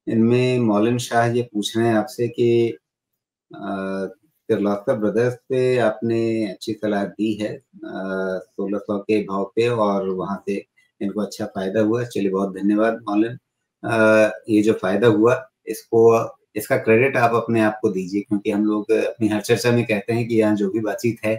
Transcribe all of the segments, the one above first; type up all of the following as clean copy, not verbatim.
इनमें मौलन शाह ये पूछ रहे हैं आपसे कि किर्लोस्कर ब्रदर्स पे आपने अच्छी सलाह दी है 1600 के भाव पे, और वहां से इनको अच्छा फायदा हुआ। चलिए, बहुत धन्यवाद मौलन। ये जो फायदा हुआ, इसका क्रेडिट आप अपने आप को दीजिए, क्योंकि हम लोग अपनी हर चर्चा में कहते हैं कि यहाँ जो भी बातचीत है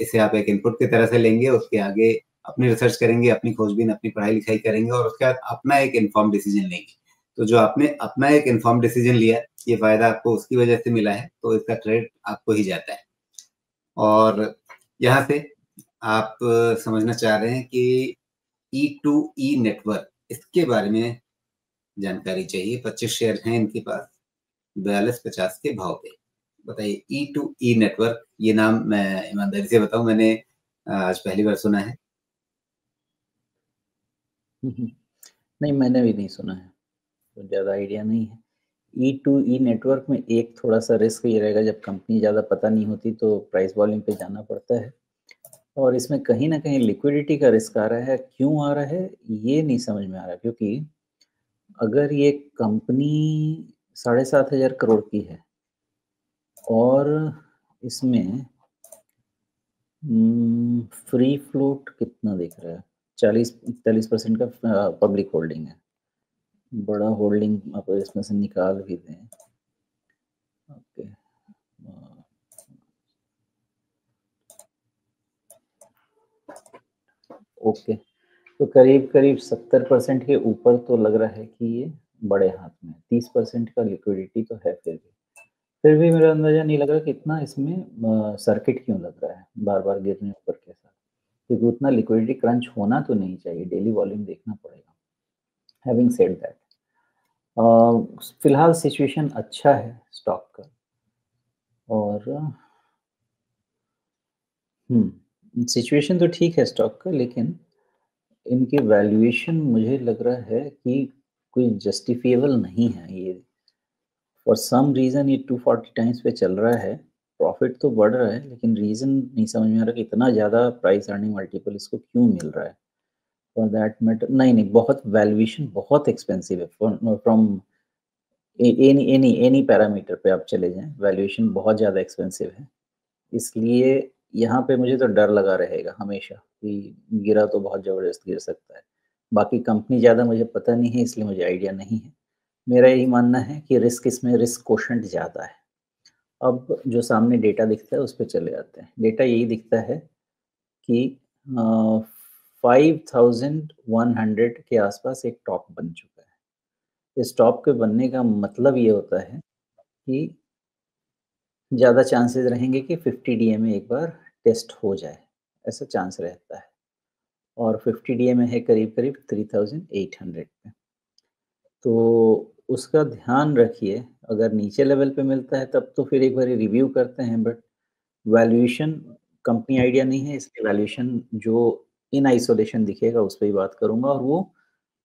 इसे आप एक इनपुट की तरह से लेंगे, उसके आगे अपनी रिसर्च करेंगे, अपनी खोजबीन, अपनी पढ़ाई लिखाई करेंगे, और उसके बाद अपना एक इन्फॉर्म डिसीजन लेंगे। तो जो आपने अपना एक इन्फॉर्म डिसीजन लिया, ये फायदा आपको उसकी वजह से मिला है, तो इसका क्रेडिट आपको ही जाता है। और यहाँ से आप समझना चाह रहे हैं कि E2E नेटवर्क, इसके बारे में जानकारी चाहिए। 25 शेयर हैं इनके पास 42.50 के भाव पे। बताइए, E2E नेटवर्क, ये नाम मैं ईमानदारी से बताऊं, मैंने आज पहली बार सुना है। नहीं, मैंने भी नहीं सुना है, तो ज़्यादा आइडिया नहीं है। E2E नेटवर्क में एक थोड़ा सा रिस्क ये रहेगा, जब कंपनी ज़्यादा पता नहीं होती तो प्राइस वॉल्यूम पे जाना पड़ता है, और इसमें कहीं ना कहीं लिक्विडिटी का रिस्क आ रहा है। क्यों आ रहा है ये नहीं समझ में आ रहा, क्योंकि अगर ये कंपनी 7,500 करोड़ की है और इसमें फ्री फ्लोट कितना दिख रहा है, 40-41% का पब्लिक होल्डिंग है। बड़ा होल्डिंग आप इसमें से निकाल भी दें, ओके, ओके, तो करीब करीब 70% के ऊपर तो लग रहा है कि ये बड़े हाथ में। 30% का लिक्विडिटी तो है, फिर भी मेरा अंदाजा नहीं लग रहा कि इतना इसमें सर्किट क्यों लग रहा है बार बार गिरने ऊपर के साथ, क्योंकि उतना लिक्विडिटी क्रंच होना तो नहीं चाहिए, डेली वॉल्यूम देखना पड़ेगा। हैविंग सेड दैट, फिलहाल सिचुएशन अच्छा है स्टॉक का, और सिचुएशन तो ठीक है स्टॉक का, लेकिन इनकी वैल्यूएशन मुझे लग रहा है कि कोई जस्टिफिएबल नहीं है। ये फॉर सम रीज़न ये 240 टाइम्स पे चल रहा है, प्रॉफिट तो बढ़ रहा है, लेकिन रीज़न नहीं समझ में आ रहा कि इतना ज़्यादा प्राइस अर्निंग मल्टीपल इसको क्यों मिल रहा है। फॉर दैट मैटर, नहीं, बहुत वैल्यूएशन बहुत एक्सपेंसिव है फ्रॉम एनी पैरामीटर पे आप चले जाएं, वैल्यूएशन बहुत ज़्यादा एक्सपेंसिव है। इसलिए यहाँ पे मुझे तो डर लगा रहेगा हमेशा कि गिरा तो बहुत ज़बरदस्त गिर सकता है। बाकी कंपनी ज़्यादा मुझे पता नहीं है, इसलिए मुझे आइडिया नहीं है। मेरा यही मानना है कि इसमें रिस्क कोशेंट ज़्यादा है। अब जो सामने डेटा दिखता है उस पे चले आते हैं। डेटा यही दिखता है कि 5100 के आसपास एक टॉप बन चुका है। इस टॉप के बनने का मतलब ये होता है कि ज़्यादा चांसेस रहेंगे कि 50 डीएमए एक बार टेस्ट हो जाए, ऐसा चांस रहता है, और 50 डीएमए है करीब-करीब 3800 पे। तो उसका ध्यान रखिए, अगर नीचे लेवल पे मिलता है तब तो फिर एक बारी रिव्यू करते हैं, बट वैल्यूएशन कंपनी आइडिया नहीं है, इसलिए वैल्यूएशन जो इन आइसोलेशन दिखेगा उस पे ही बात करूँगा, और वो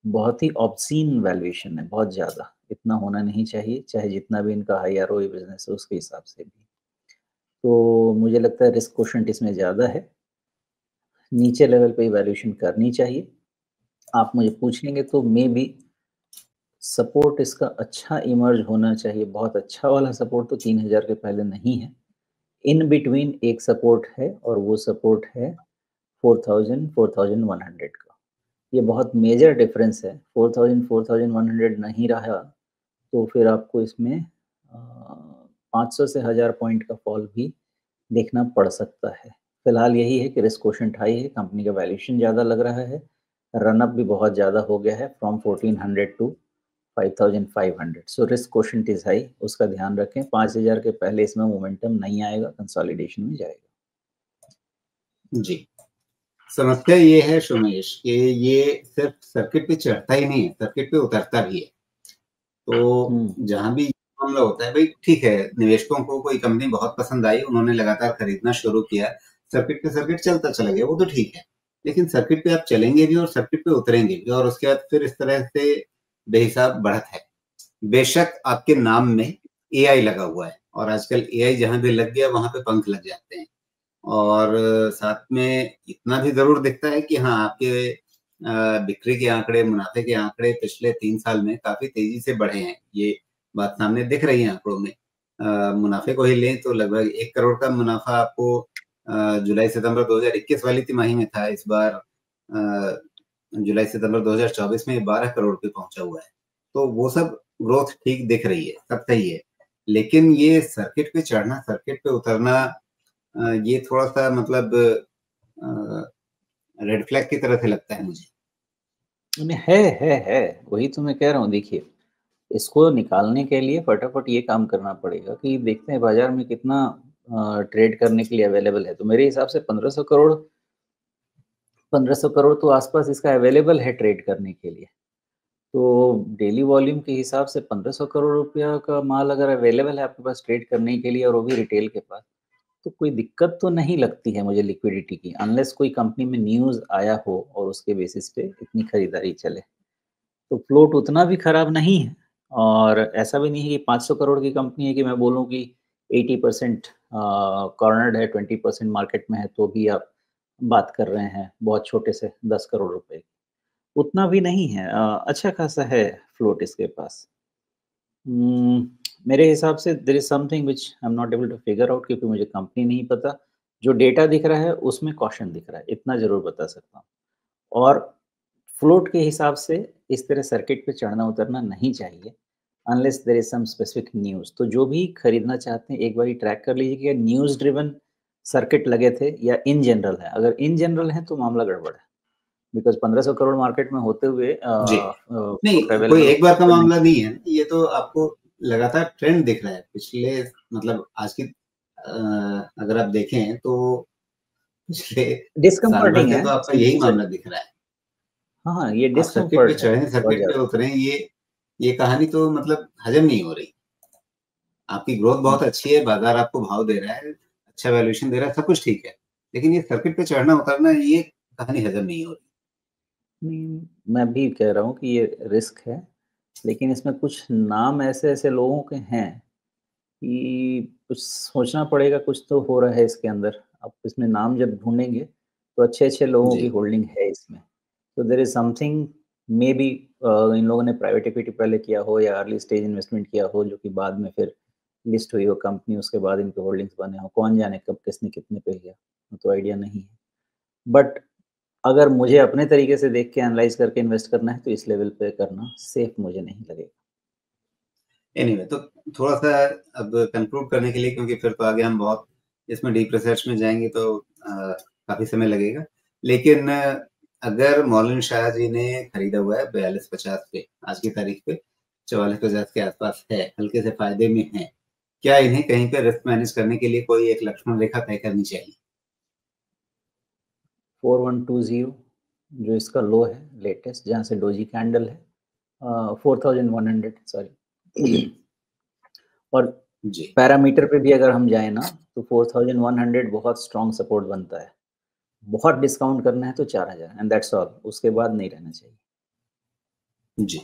बहुत ही ऑब्सीन वैल्यूएशन है, बहुत ज़्यादा। इतना होना नहीं चाहिए, चाहे जितना भी इनका हाई आरओई बिज़नेस है उसके हिसाब से भी। तो मुझे लगता है रिस्क कोशेंट इसमें ज़्यादा है, नीचे लेवल पे इवैल्यूएशन करनी चाहिए। आप मुझे पूछेंगे तो मेबी सपोर्ट इसका अच्छा इमर्ज होना चाहिए, बहुत अच्छा वाला सपोर्ट तो 3000 के पहले नहीं है। इन बिटवीन एक सपोर्ट है, और वो सपोर्ट है 4100 का। ये बहुत मेजर डिफरेंस है। 4100 नहीं रहा तो फिर आपको इसमें 500 से 1000 पॉइंट का फॉल भी देखना पड़ सकता है। फिलहाल यही है कि रिस्क कोशेंट हाई है, कंपनी का वैल्यूएशन ज़्यादा लग रहा है, रन अप भी बहुत ज़्यादा हो गया है from 1400 to 5500, so risk quotient is high, उसका ध्यान रखें। 5000 के पहले इसमें मोमेंटम नहीं आएगा, कंसोलिडेशन में जाएगा। जी, समस्या ये है सोमेश कि ये सिर्फ सर्किट पे चढ़ता ही नहीं है, सर्किट पे उतरता भी है। तो जहां भी मामला होता है, भाई ठीक है, निवेशकों को कोई कंपनी बहुत पसंद आई, उन्होंने लगातार खरीदना शुरू किया, सर्किट पे सर्किट चलता चला गया, वो तो ठीक है। लेकिन सर्किट पे आप चलेंगे भी और सर्किट पे उतरेंगे भी, और उसके बाद फिर इस तरह से बेहिसाब बढ़त है। बेशक आपके नाम में एआई लगा हुआ है, और आजकल एआई जहां भी लग गया वहां पे पंख लग जाते हैं, और साथ में इतना भी जरूर दिखता है कि हाँ, आपके बिक्री के आंकड़े, मुनाफे के आंकड़े पिछले 3 साल में काफ़ी तेज़ी से बढ़े हैं। ये बात सामने दिख रही है आंकड़ों में। मुनाफे को ही लें तो लगभग 1 करोड़ का मुनाफा आपको जुलाई-सितंबर 2021 वाली तिमाही में था। इस बार जुलाई-सितंबर 2024 में 12 करोड़ पे पहुँचा हुआ है। तो वो सब ग्रोथ ठीक दिख रही है, सब सही है। लेकिन ये सर्किट पे चढ़ना, सर्किट पे उतरना ये थोड़ा-सा मतलब रेड फ्लैग की तरह से लगता है मुझे। नहीं, है। वही तो मैं कह रहा हूँ देखिए, इसको निकालने के लिए फटाफट ये काम करना पड़ेगा कि देखते हैं बाज़ार में कितना ट्रेड करने के लिए अवेलेबल है। तो मेरे हिसाब से 1500 करोड़ तो आस-पास इसका अवेलेबल है ट्रेड करने के लिए। तो डेली वॉल्यूम के हिसाब से 1500 करोड़ रुपया का माल अगर अवेलेबल है आपके पास ट्रेड करने के लिए और वो भी रिटेल के पास, तो कोई दिक्कत तो नहीं लगती है मुझे लिक्विडिटी की, अनलेस कोई कंपनी में न्यूज़ आया हो और उसके बेसिस पे इतनी खरीदारी चले। तो फ्लोट उतना भी खराब नहीं है और ऐसा भी नहीं है कि 500 करोड़ की कंपनी है कि मैं बोलूँ कि 80% कॉर्नर्ड है, 20% मार्केट में है, तो भी आप बात कर रहे हैं बहुत छोटे से 10 करोड़ रुपए। उतना भी नहीं है, अच्छा खासा है फ्लोट इसके पास। उम, मेरे हिसाब से there is something which I am not able to figure out क्योंकि मुझे कंपनी नहीं पता। जो डेटा दिख रहा है उसमें कॉशन दिख रहा है, इतना ज़रूर बता सकता हूँ। और फ्लोट के हिसाब से इस तरह सर्किट पे चढ़ना-उतरना नहीं चाहिए, unless there is some specific news. तो जो भी खरीदना चाहते हैं, एक बारी ट्रैक कर लीजिए कि न्यूज़ ड्रिवन सर्किट लगे थे या इन जनरल है। अगर इन जनरल है, तो मामला गड़बड़ है, बिकॉज़ 1500 करोड़ मार्केट में होते हुए जी। फ्लोट नहीं, कोई अवेलेबल एक बार का तो नहीं। मामला नहीं है। ये तो आपको लगातार ट्रेंड दिख रहा है। पिछले मतलब आज की अगर आप देखें तो पिछले साल भर डिस्कम्फर्टिंग से है, तो आपका यही सिंपल सा। मामला दिख रहा है। हाँ, हाँ, ये आप सर्किट पे डिस्कम्फर्ट है, चढ़े, बहुत सर्किट पे ज़्यादा। उतरे, ये कहानी तो मतलब हज़म नहीं हो रही। आपकी ग्रोथ हुँ, बहुत अच्छी है, बाज़ार आपको भाव दे रहा है, अच्छा वैल्यूएशन दे रहा है, सब कुछ ठीक है। लेकिन ये सर्किट पे चढ़ना-उतरना ये कहानी हज़म नहीं हो रही। मैं भी कह रहा हूँ कि ये रिस्क है, लेकिन इसमें कुछ नाम ऐसे-ऐसे लोगों के हैं कि कुछ सोचना पड़ेगा, कुछ तो हो रहा है इसके अंदर। आप इसमें नाम जब ढूँढेंगे, तो अच्छे-अच्छे लोगों जी। की होल्डिंग है इसमें। तो देयर इज़ समथिंग मेबी इन लोगों ने प्राइवेट इक्विटी पहले किया हो या अर्ली स्टेज इन्वेस्टमेंट किया हो, जो कि बाद में फिर लिस्ट हुई हो कंपनी, उसके बाद इनके होल्डिंग्स बने हों। कौन जाने कब किसने कितने पे लिया, वो तो आइडिया नहीं है। बट अगर मुझे अपने तरीके से देख के एनालाइज़ करके इन्वेस्ट करना है, तो इस लेवल पे करना सेफ मुझे नहीं लगेगा। एनीवे तो थोड़ा-सा अब कंक्लूड करने के लिए क्योंकि फिर तो आगे हम बहुत इसमें डीप रिसर्च में जाएँगे तो काफ़ी समय लगेगा। लेकिन अगर मौलाना शाह जी ने खरीदा हुआ है 42-50 पे, आज की तारीख पे 44-50 के आस-पास है, हल्के से फ़ायदे में हैं। क्या इन्हें कहीं पे रिस्क मैनेज करने के लिए कोई एक लक्ष्मण रेखा तय करनी चाहिए? 4120 जो इसका लो है लेटेस्ट जहाँ से डोजी कैंडल है 4100 सॉरी और जी। पैरामीटर पे भी अगर हम जाएँ ना तो 4100 बहुत स्ट्रॉन्ग सपोर्ट बनता है। बहुत डिस्काउंट करना है तो 4000 एंड दैट्स ऑल उसके बाद नहीं रहना चाहिए। जी।